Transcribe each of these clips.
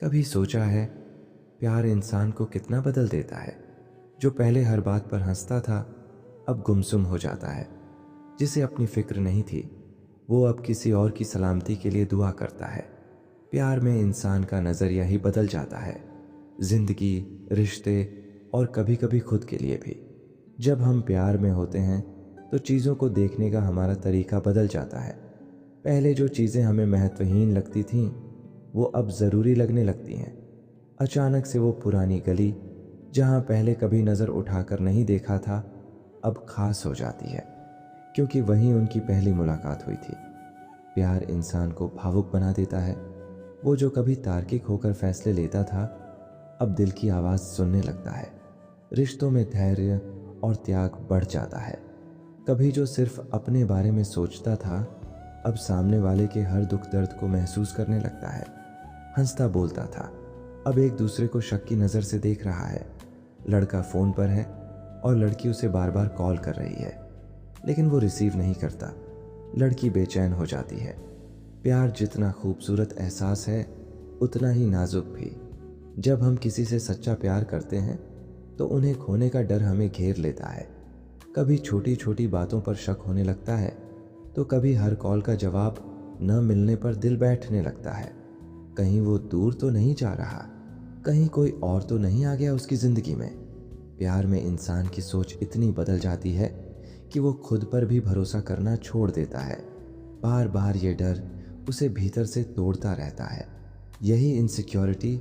कभी सोचा है प्यार इंसान को कितना बदल देता है। जो पहले हर बात पर हंसता था अब गुमसुम हो जाता है। जिसे अपनी फिक्र नहीं थी वो अब किसी और की सलामती के लिए दुआ करता है। प्यार में इंसान का नज़रिया ही बदल जाता है, जिंदगी, रिश्ते और कभी कभी खुद के लिए भी। जब हम प्यार में होते हैं तो चीज़ों को देखने का हमारा तरीका बदल जाता है। पहले जो चीज़ें हमें महत्वहीन लगती थीं वो अब ज़रूरी लगने लगती हैं। अचानक से वो पुरानी गली जहाँ पहले कभी नज़र उठाकर नहीं देखा था अब खास हो जाती है, क्योंकि वहीं उनकी पहली मुलाकात हुई थी। प्यार इंसान को भावुक बना देता है। वो जो कभी तार्किक होकर फैसले लेता था अब दिल की आवाज़ सुनने लगता है। रिश्तों में धैर्य और त्याग बढ़ जाता है। कभी जो सिर्फ अपने बारे में सोचता था अब सामने वाले के हर दुख दर्द को महसूस करने लगता है। हंसता बोलता था अब एक दूसरे को शक की नज़र से देख रहा है। लड़का फ़ोन पर है और लड़की उसे बार बार कॉल कर रही है, लेकिन वो रिसीव नहीं करता। लड़की बेचैन हो जाती है। प्यार जितना खूबसूरत एहसास है उतना ही नाजुक भी। जब हम किसी से सच्चा प्यार करते हैं तो उन्हें खोने का डर हमें घेर लेता है। कभी छोटी छोटी बातों पर शक होने लगता है तो कभी हर कॉल का जवाब न मिलने पर दिल बैठने लगता है। कहीं वो दूर तो नहीं जा रहा, कहीं कोई और तो नहीं आ गया उसकी ज़िंदगी में। प्यार में इंसान की सोच इतनी बदल जाती है कि वो खुद पर भी भरोसा करना छोड़ देता है। बार बार ये डर उसे भीतर से तोड़ता रहता है। यही इनसिक्योरिटी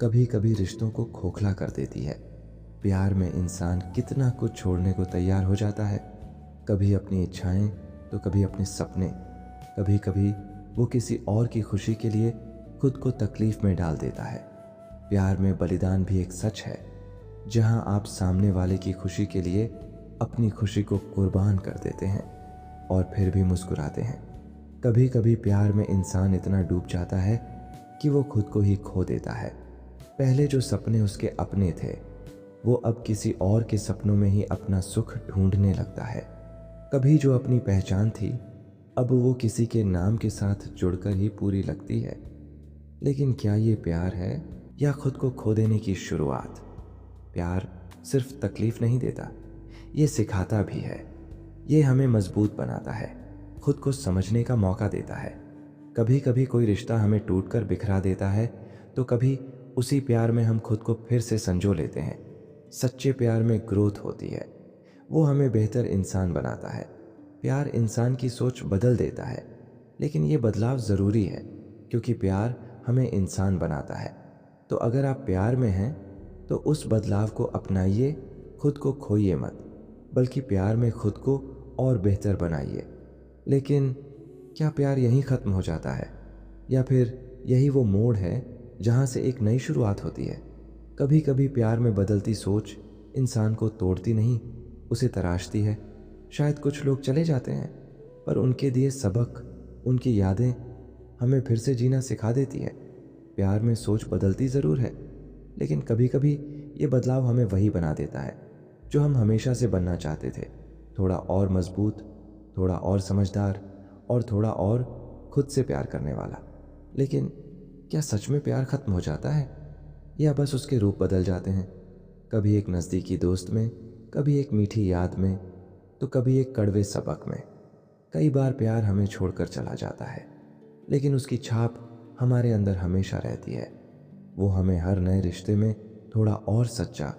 कभी कभी रिश्तों को खोखला कर देती है। प्यार में इंसान कितना कुछ छोड़ने को तैयार हो जाता है, कभी अपनी इच्छाएं तो कभी अपने सपने। कभी कभी वो किसी और की खुशी के लिए खुद को तकलीफ में डाल देता है। प्यार में बलिदान भी एक सच है, जहां आप सामने वाले की खुशी के लिए अपनी खुशी को कुर्बान कर देते हैं और फिर भी मुस्कुराते हैं। कभी कभी प्यार में इंसान इतना डूब जाता है कि वो खुद को ही खो देता है। पहले जो सपने उसके अपने थे वो अब किसी और के सपनों में ही अपना सुख ढूंढने लगता है। कभी जो अपनी पहचान थी अब वो किसी के नाम के साथ जुड़कर ही पूरी लगती है। लेकिन क्या ये प्यार है या खुद को खो देने की शुरुआत? प्यार सिर्फ तकलीफ नहीं देता, ये सिखाता भी है। ये हमें मजबूत बनाता है, खुद को समझने का मौका देता है। कभी कभी कोई रिश्ता हमें टूटकर बिखरा देता है तो कभी उसी प्यार में हम खुद को फिर से संजो लेते हैं। सच्चे प्यार में ग्रोथ होती है, वो हमें बेहतर इंसान बनाता है। प्यार इंसान की सोच बदल देता है, लेकिन ये बदलाव ज़रूरी है क्योंकि प्यार हमें इंसान बनाता है। तो अगर आप प्यार में हैं तो उस बदलाव को अपनाइए, खुद को खोइए मत, बल्कि प्यार में खुद को और बेहतर बनाइए। लेकिन क्या प्यार यहीं ख़त्म हो जाता है या फिर यही वो मोड़ है जहाँ से एक नई शुरुआत होती है? कभी कभी प्यार में बदलती सोच इंसान को तोड़ती नहीं, उसे तराशती है। शायद कुछ लोग चले जाते हैं पर उनके दिए सबक, उनकी यादें हमें फिर से जीना सिखा देती है। प्यार में सोच बदलती ज़रूर है, लेकिन कभी कभी ये बदलाव हमें वही बना देता है जो हम हमेशा से बनना चाहते थे। थोड़ा और मजबूत, थोड़ा और समझदार और थोड़ा और खुद से प्यार करने वाला। लेकिन क्या सच में प्यार ख़त्म हो जाता है या बस उसके रूप बदल जाते हैं? कभी एक नज़दीकी दोस्त में, कभी एक मीठी याद में, तो कभी एक कड़वे सबक में। कई बार प्यार हमें छोड़कर चला जाता है, लेकिन उसकी छाप हमारे अंदर हमेशा रहती है। वो हमें हर नए रिश्ते में थोड़ा और सच्चा,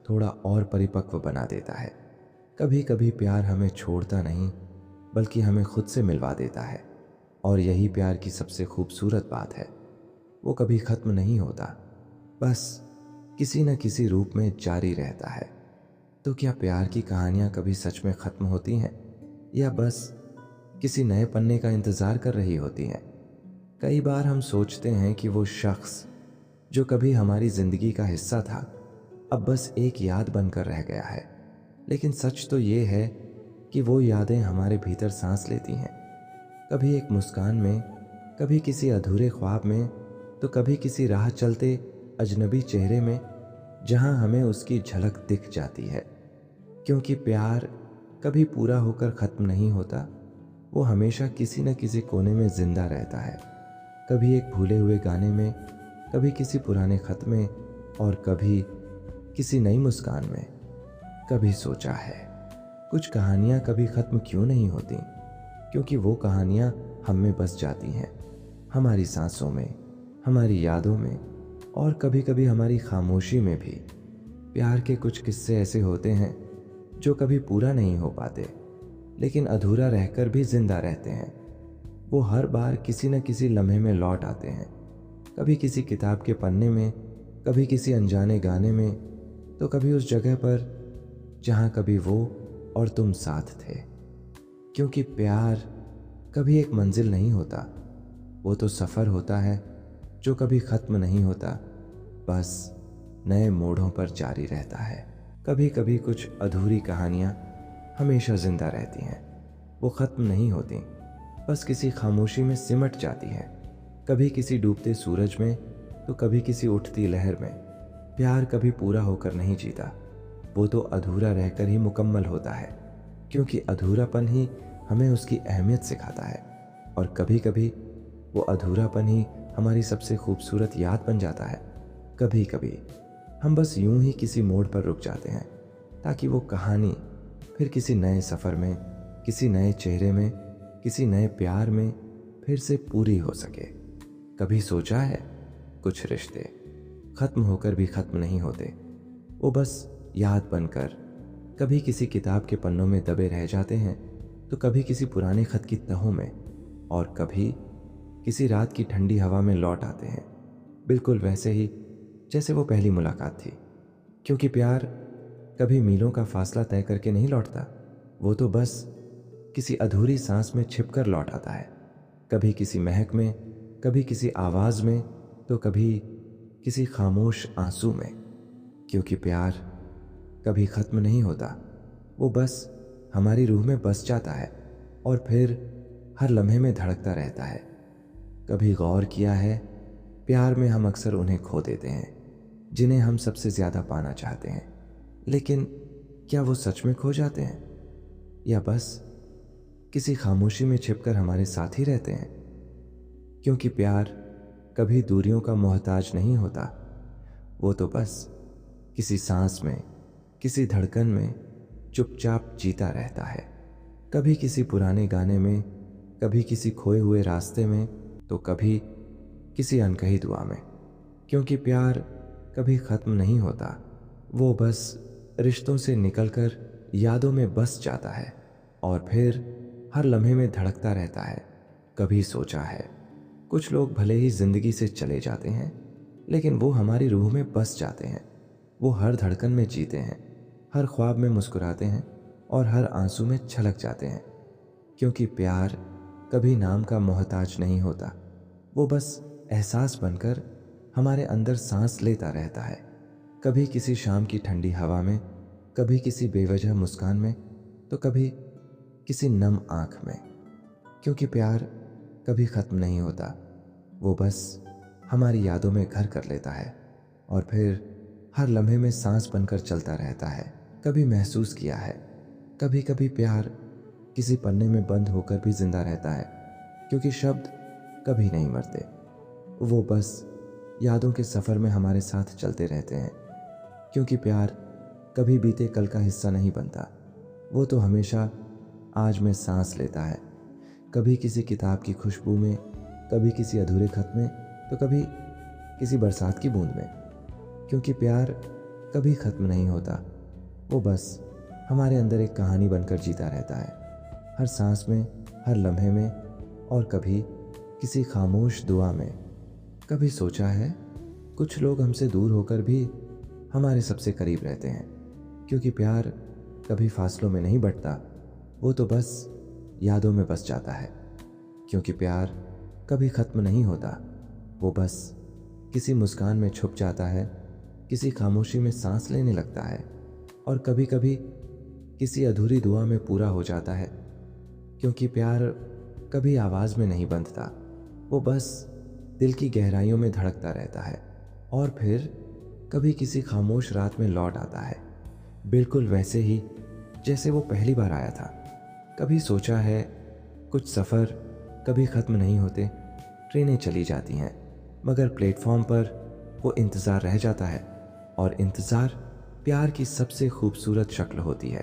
थोड़ा और परिपक्व बना देता है। कभी कभी प्यार हमें छोड़ता नहीं बल्कि हमें खुद से मिलवा देता है, और यही प्यार की सबसे खूबसूरत बात है। वो कभी ख़त्म नहीं होता, बस किसी न किसी रूप में जारी रहता है। तो क्या प्यार की कहानियाँ कभी सच में ख़त्म होती हैं या बस किसी नए पन्ने का इंतज़ार कर रही होती हैं? कई बार हम सोचते हैं कि वो शख्स जो कभी हमारी ज़िंदगी का हिस्सा था अब बस एक याद बनकर रह गया है। लेकिन सच तो ये है कि वो यादें हमारे भीतर सांस लेती हैं, कभी एक मुस्कान में, कभी किसी अधूरे ख्वाब में, तो कभी किसी राह चलते अजनबी चेहरे में जहां हमें उसकी झलक दिख जाती है। क्योंकि प्यार कभी पूरा होकर ख़त्म नहीं होता, वो हमेशा किसी न किसी कोने में ज़िंदा रहता है। कभी एक भूले हुए गाने में, कभी किसी पुराने खत में और कभी किसी नई मुस्कान में। कभी सोचा है कुछ कहानियां कभी खत्म क्यों नहीं होती, क्योंकि वो कहानियां हम में बस जाती हैं, हमारी सांसों में, हमारी यादों में और कभी कभी हमारी खामोशी में भी। प्यार के कुछ किस्से ऐसे होते हैं जो कभी पूरा नहीं हो पाते, लेकिन अधूरा रहकर भी जिंदा रहते हैं। वो हर बार किसी न किसी लम्हे में लौट आते हैं, कभी किसी किताब के पन्ने में, कभी किसी अनजाने गाने में, तो कभी उस जगह पर जहाँ कभी वो और तुम साथ थे। क्योंकि प्यार कभी एक मंजिल नहीं होता, वो तो सफ़र होता है जो कभी ख़त्म नहीं होता, बस नए मोड़ों पर जारी रहता है। कभी कभी कुछ अधूरी कहानियाँ हमेशा जिंदा रहती हैं, वो ख़त्म नहीं होती, बस किसी खामोशी में सिमट जाती हैं, कभी किसी डूबते सूरज में तो कभी किसी उठती लहर में। प्यार कभी पूरा होकर नहीं जीता, वो तो अधूरा रहकर ही मुकम्मल होता है, क्योंकि अधूरापन ही हमें उसकी अहमियत सिखाता है। और कभी कभी वो अधूरापन ही हमारी सबसे खूबसूरत याद बन जाता है। कभी कभी हम बस यूं ही किसी मोड़ पर रुक जाते हैं, ताकि वो कहानी फिर किसी नए सफ़र में, किसी नए चेहरे में, किसी नए प्यार में फिर से पूरी हो सके। कभी सोचा है कुछ रिश्ते ख़त्म होकर भी ख़त्म नहीं होते, वो बस याद बनकर कभी किसी किताब के पन्नों में दबे रह जाते हैं, तो कभी किसी पुराने खत की तहों में, और कभी किसी रात की ठंडी हवा में लौट आते हैं, बिल्कुल वैसे ही जैसे वो पहली मुलाकात थी। क्योंकि प्यार कभी मीलों का फासला तय करके नहीं लौटता, वो तो बस किसी अधूरी सांस में छिपकर लौट आता है, कभी किसी महक में, कभी किसी आवाज़ में, तो कभी किसी खामोश आंसू में। क्योंकि प्यार कभी ख़त्म नहीं होता, वो बस हमारी रूह में बस जाता है और फिर हर लम्हे में धड़कता रहता है। कभी गौर किया है, प्यार में हम अक्सर उन्हें खो देते हैं जिन्हें हम सबसे ज़्यादा पाना चाहते हैं, लेकिन क्या वो सच में खो जाते हैं, या बस किसी खामोशी में छिपकर हमारे साथ ही रहते हैं? क्योंकि प्यार कभी दूरियों का मोहताज नहीं होता, वो तो बस किसी सांस में, किसी धड़कन में चुपचाप जीता रहता है। कभी किसी पुराने गाने में, कभी किसी खोए हुए रास्ते में, तो कभी किसी अनकही दुआ में। क्योंकि प्यार कभी ख़त्म नहीं होता, वो बस रिश्तों से निकलकर यादों में बस जाता है और फिर हर लम्हे में धड़कता रहता है। कभी सोचा है कुछ लोग भले ही ज़िंदगी से चले जाते हैं, लेकिन वो हमारी रूह में बस जाते हैं। वो हर धड़कन में जीते हैं, हर ख्वाब में मुस्कुराते हैं और हर आंसू में छलक जाते हैं। क्योंकि प्यार कभी नाम का मोहताज नहीं होता, वो बस एहसास बनकर हमारे अंदर सांस लेता रहता है, कभी किसी शाम की ठंडी हवा में, कभी किसी बेवजह मुस्कान में, तो कभी किसी नम आँख में। क्योंकि प्यार कभी ख़त्म नहीं होता, वो बस हमारी यादों में घर कर लेता है और फिर हर लम्हे में सांस बनकर चलता रहता है। कभी महसूस किया है, कभी कभी प्यार किसी पन्ने में बंद होकर भी जिंदा रहता है, क्योंकि शब्द कभी नहीं मरते, वो बस यादों के सफ़र में हमारे साथ चलते रहते हैं। क्योंकि प्यार कभी बीते कल का हिस्सा नहीं बनता, वो तो हमेशा आज में सांस लेता है, कभी किसी किताब की खुशबू में, कभी किसी अधूरे खत में, तो कभी किसी बरसात की बूंद में। क्योंकि प्यार कभी ख़त्म नहीं होता, वो बस हमारे अंदर एक कहानी बनकर जीता रहता है, हर सांस में, हर लम्हे में और कभी किसी खामोश दुआ में। कभी सोचा है कुछ लोग हमसे दूर होकर भी हमारे सबसे करीब रहते हैं, क्योंकि प्यार कभी फासलों में नहीं बढ़ता, वो तो बस यादों में बस जाता है। क्योंकि प्यार कभी ख़त्म नहीं होता, वो बस किसी मुस्कान में छुप जाता है, किसी खामोशी में सांस लेने लगता है और कभी कभी किसी अधूरी दुआ में पूरा हो जाता है। क्योंकि प्यार कभी आवाज़ में नहीं बंधता, वो बस दिल की गहराइयों में धड़कता रहता है और फिर कभी किसी खामोश रात में लौट आता है, बिल्कुल वैसे ही जैसे वो पहली बार आया था। कभी सोचा है कुछ सफ़र कभी ख़त्म नहीं होते, ट्रेनें चली जाती हैं मगर प्लेटफॉर्म पर वो इंतज़ार रह जाता है। और इंतज़ार प्यार की सबसे खूबसूरत शक्ल होती है,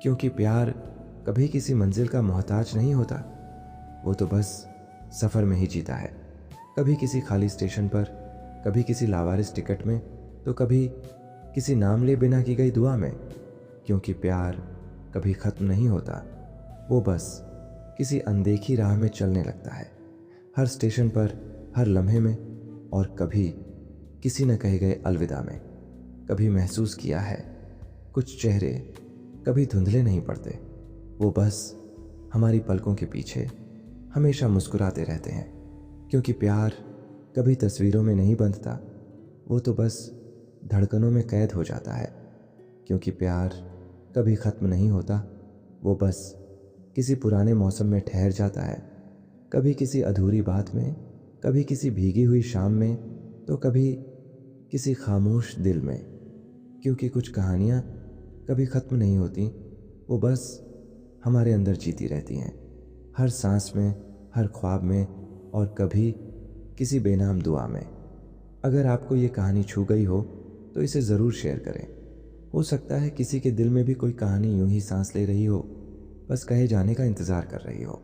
क्योंकि प्यार कभी किसी मंजिल का मोहताज नहीं होता। वो तो बस सफ़र में ही जीता है, कभी किसी खाली स्टेशन पर, कभी किसी लावारिस टिकट में, तो कभी किसी नाम लिए बिना की गई दुआ में। क्योंकि प्यार कभी ख़त्म नहीं होता, वो बस किसी अनदेखी राह में चलने लगता है, हर स्टेशन पर, हर लम्हे में, और कभी किसी न कहे गए अलविदा में। कभी महसूस किया है, कुछ चेहरे कभी धुंधले नहीं पड़ते, वो बस हमारी पलकों के पीछे हमेशा मुस्कुराते रहते हैं। क्योंकि प्यार कभी तस्वीरों में नहीं बंधता, वो तो बस धड़कनों में कैद हो जाता है। क्योंकि प्यार कभी ख़त्म नहीं होता, वो बस किसी पुराने मौसम में ठहर जाता है, कभी किसी अधूरी बात में, कभी किसी भीगी हुई शाम में, तो कभी किसी खामोश दिल में। क्योंकि कुछ कहानियाँ कभी ख़त्म नहीं होती, वो बस हमारे अंदर जीती रहती हैं, हर सांस में, हर ख्वाब में, और कभी किसी बेनाम दुआ में। अगर आपको ये कहानी छू गई हो तो इसे ज़रूर शेयर करें। हो सकता है किसी के दिल में भी कोई कहानी यूं ही सांस ले रही हो, बस कहे जाने का इंतज़ार कर रही हो।